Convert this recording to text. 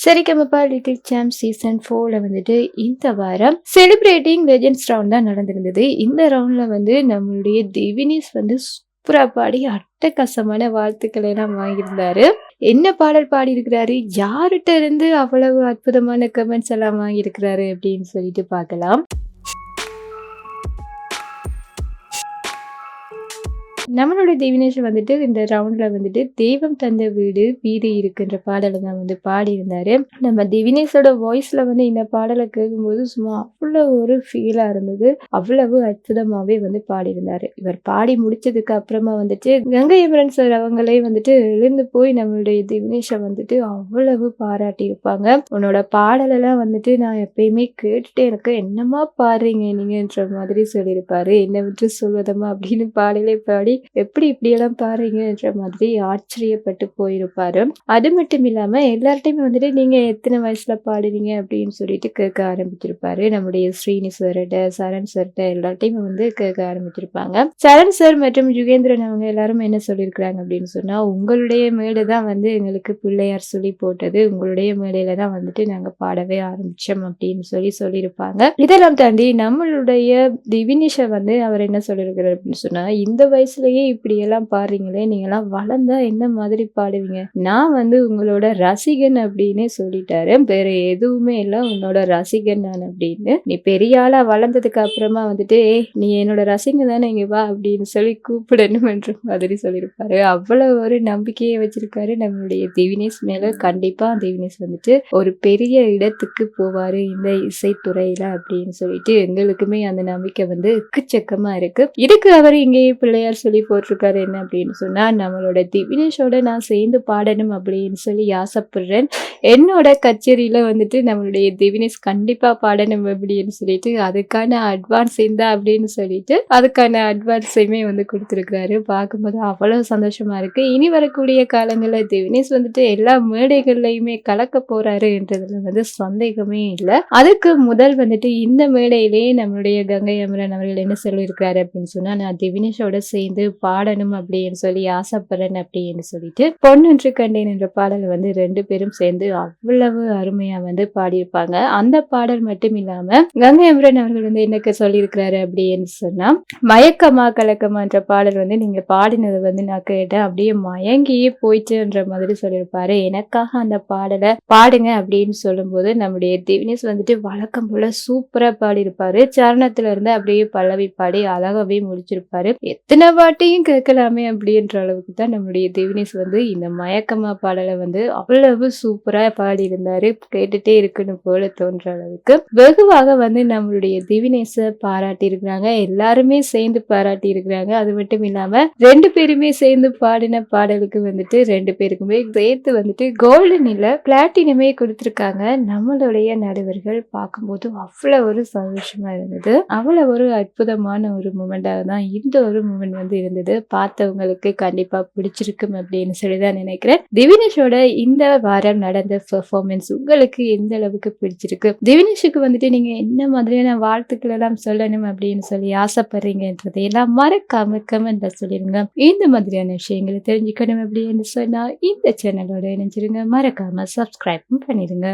சரிகமப little champ season 4ல வந்துட்டு இந்த வாரம் செலிப்ரேட்டிங் லெஜெண்ட்ஸ் ரவுண்ட் தான் நடந்திருந்தது. இந்த ரவுண்ட்ல வந்து நம்மளுடைய திவினிஸ் வந்து சூப்பரா பாடி அட்டகாசமான வாழ்த்துக்களை எல்லாம் வாங்கியிருந்தாரு. என்ன பாடல் பாடியிருக்கிறாரு, யார்கிட்ட இருந்து அவ்வளவு அற்புதமான கமெண்ட்ஸ் எல்லாம் வாங்கியிருக்கிறாரு அப்படின்னு சொல்லிட்டு பார்க்கலாம். நம்மளோட திவினேஷ் வந்துட்டு இந்த ரவுண்ட்ல வந்துட்டு தெய்வம் தந்த வீடு வீடு இருக்குன்ற பாடலை தான் வந்து பாடியிருந்தாரு. நம்ம திவினேஷோட வாய்ஸ்ல வந்து இந்த பாடலை கேட்கும்போது சும்மா அவ்வளவு ஒரு ஃபீலா இருந்தது. அவ்வளவு அற்புதமாவே வந்து பாடியிருந்தாரு. இவர் பாடி முடிச்சதுக்கு அப்புறமா வந்துட்டு கங்கை அமரன் சார் அவங்களே வந்துட்டு எழுந்து போய் நம்மளுடைய திவினேஷை வந்துட்டு அவ்வளவு பாராட்டி இருப்பாங்க. உன்னோட பாடலெல்லாம் வந்துட்டு நான் எப்பயுமே கேட்டுட்டே இருக்கேன், என்னமா பாடுறீங்க நீங்கன்ற மாதிரி சொல்லியிருப்பாரு. என்ன விட்டு சொல்வதமா அப்படின்னு பாடலே பாடி எப்படி இப்படியெல்லாம் பாருங்கன்ற மாதிரி ஆச்சரியப்பட்டு போயிருப்பாரு. அது மட்டும் இல்லாம எல்லார்ட்டையுமே வந்துட்டு நீங்க எத்தனை வயசுல பாடுவீங்க அப்படின்னு சொல்லிட்டு கேட்க ஆரம்பிச்சிருப்பாரு. நம்முடைய ஸ்ரீனி சார்கிட்ட, சரண் சார்கிட்ட எல்லார்ட்டையுமே வந்து கேட்க ஆரம்பிச்சிருப்பாங்க. சரண் சார் மற்றும் யுகேந்திரன் அவங்க எல்லாரும் என்ன சொல்லியிருக்கிறாங்க அப்படின்னு சொன்னா, உங்களுடைய மேடை தான் வந்து எங்களுக்கு பிள்ளையார் சொல்லி போட்டது, உங்களுடைய மேடையில தான் வந்துட்டு நாங்க பாடவே ஆரம்பிச்சோம் அப்படின்னு சொல்லியிருப்பாங்க. இதெல்லாம் தாண்டி நம்மளுடைய திவினிஷை வந்து அவர் என்ன சொல்லியிருக்கிறார் அப்படின்னு சொன்னா, இந்த வயசுலயே இப்படி எல்லாம் பாடுறீங்களே, நீங்க எல்லாம் வளர்ந்தா என்ன மாதிரி பாடுவீங்க, நான் வந்து உங்களோட ரசிகன் அப்படின்னு சொல்லிட்டாரு. வேற எதுவுமே இல்ல, உன்னோட ரசிகன் நான் அப்படின்னு. நீ பெரிய ஆளா வளர்ந்ததுக்கு அப்புறமா வந்துட்டு நீ என்னோட ரசிகன் தானே, இங்க வா அப்படின்னு சொல்லி கூப்பிடணும் என்ற மாதிரி சொல்லியிருப்பாரு. அவ்வளவு ஒரு நம்பிக்கையை வச்சிருக்காரு நம்மளுடைய திவினேஷ் மேல. கண்டிப்பா திவினேஷ் வந்துட்டு ஒரு பெரிய இடத்துக்கு போவாரு இந்த இசைத்துறையில அப்படின்னு சொல்லிட்டு எங்களுக்குமே அந்த நம்பிக்கை வந்து எக்கச்சக்கமா இருக்கு. இதுக்கு அவர் இங்கேயே பிள்ளையார் சொல்லி போட்டிருக்காரு. என்ன அப்படின்னு சொன்னா, நம்மளோட திவினேஷோட நான் சேர்ந்து பாடணும் அப்படின்னு சொல்லி ஆசைப்படுறேன். என்னோட கச்சேரியில வந்துட்டு நம்மளுடைய திவினேஷ் கண்டிப்பா பாடணும் அப்படின்னு சொல்லிட்டு அதுக்கான அட்வான்ஸ் இருந்தா அப்படின்னு சொல்லிட்டு அதுக்கான அட்வான்ஸையுமே வந்து கொடுத்துருக்காரு. பார்க்கும்போது அவ்வளவு சந்தோஷமா இருக்கு. இனி வரக்கூடிய காலங்களில் திவினேஷ் வந்துட்டு எல்லா மேடைகள்லையுமே கலக்க போறாரு என்றதுல வந்து சந்தேகமே இல்லை. அதுக்கு முதல் வந்துட்டு இந்த மேடையிலேயே நம்மளுடைய கங்கை அமரன் அவர்கள் என்ன சொல்லியிருக்கிறாரு அப்படின்னு சொன்னா, நான் திவினேஷோட சேர்ந்து பாடணும் அப்படின்னு சொல்லி ஆசைப்படுறேன் அப்படின்னு சொல்லிட்டு பொன்னொன்று கண்டேன் என்ற பாடலை வந்து 2 பேரும் சேர்ந்து அவ்வளவு அருமையா வந்து பாடியிருப்பாங்க. அந்த பாடல் மட்டும் இல்லாம கங்கை அமரன் அவர்கள் வந்து என்ன சொல்லியிருக்கிறாரு அப்படின்னு சொன்னா, மயக்கமா கலக்கமான்ற பாடல் வந்து நீங்க பாடினது வந்து நான் கேட்டேன், அப்படியே மயங்கியே போயிட்டுன்ற மாதிரி சொல்லியிருப்பாரு. எனக்காக அந்த பாடலை பாடுங்க அப்படின்னு சொல்லும் போது நம்முடைய திவினேஷ் வந்துட்டு வழக்கம் போல சூப்பரா பாடியிருப்பாரு. சரணத்துல இருந்து அப்படியே பல்லவி பாடி அழகாவே முடிச்சிருப்பாரு. எத்தனை பாட்டையும் கேட்கலாமே அப்படின்ற அளவுக்கு தான் நம்மளுடைய திவினேஷ் வந்து இந்த மயக்கமா பாடலை வந்து அவ்வளவு சூப்பரா பாடியிருந்தாரு. கேட்டுட்டே இருக்கணும் போல தோன்ற அளவுக்கு வெகுவாக வந்து நம்மளுடைய திவினேஷை பாராட்டி இருக்கிறாங்க. எல்லாருமே சேர்ந்து பாராட்டி இருக்கிறாங்க. அது மட்டும் இல்லாம 2 பேருமே சேர்ந்து பாடின பாடலுக்கு வந்துட்டு 2 பேருக்குமே சேர்த்து வந்துட்டு கோல்டன் இல்ல பிளாட்டினமே கொடுத்திருக்காங்க. நம்மளுடைய நடுவர்கள் பார்க்கும்போது அவ்வளவு ஒரு சந்தோஷமா இருந்தது. அவ்வளவு ஒரு அற்புதமான ஒரு மூமெண்டாக தான் இந்த ஒரு மூமெண்ட் வந்து இருந்தது. பார்த்தவங்களுக்கு கண்டிப்பா பிடிச்சிருக்கும் அப்படின்னு சொல்லிதான் நினைக்கிறேன். திவினேஷோட இந்த வாரம் நடந்த பெர்ஃபார்மன்ஸ் உங்களுக்கு எந்த அளவுக்கு பிடிச்சிருக்கு, திவினேஷுக்கு வந்துட்டு நீங்க என்ன மாதிரியான வாழ்த்துக்கள் எல்லாம் சொல்லணும் அப்படின்னு சொல்லி ஆசைப்படுறீங்கன்றதை எல்லாம் மறக்காம கமெண்ட்ல சொல்லிருங்க. இந்த மாதிரியான விஷயங்களை தெரிஞ்சுக்கணும் அப்படின்னு சொன்னா இந்த சேனலோட இணைஞ்சிருங்க. மறக்காம சப்ஸ்கிரைப் பண்ணிருங்க.